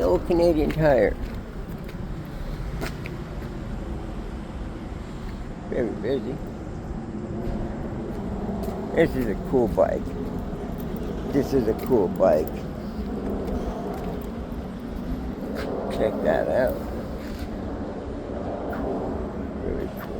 old Canadian Tire. Very busy. This is a cool bike. This is a cool bike. Check that out. Cool. Very cool.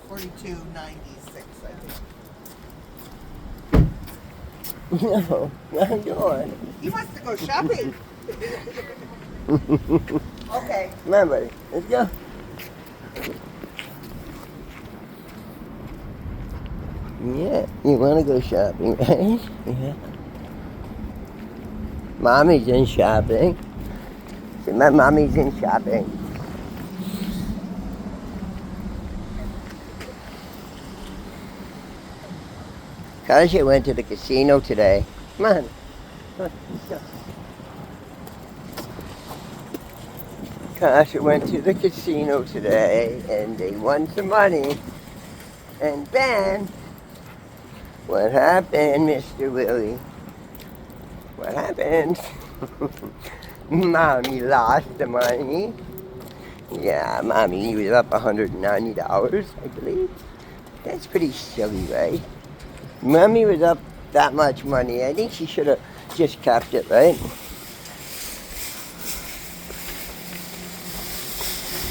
$42.96, I think. No, not yours. He wants to go shopping. Okay. Come on, buddy. Let's go. Yeah, you want to go shopping, right? Yeah. Mommy's in shopping. See, my mommy's in shopping. Kasia went to the casino today. Come on. Come on, let's go. Kasia went to the casino today and they won some money. And then, what happened, Mr. Willie? What happened? Mommy lost the money. Yeah, Mommy was up $190, I believe. That's pretty silly, right? Mommy was up that much money. I think she should have just kept it, right?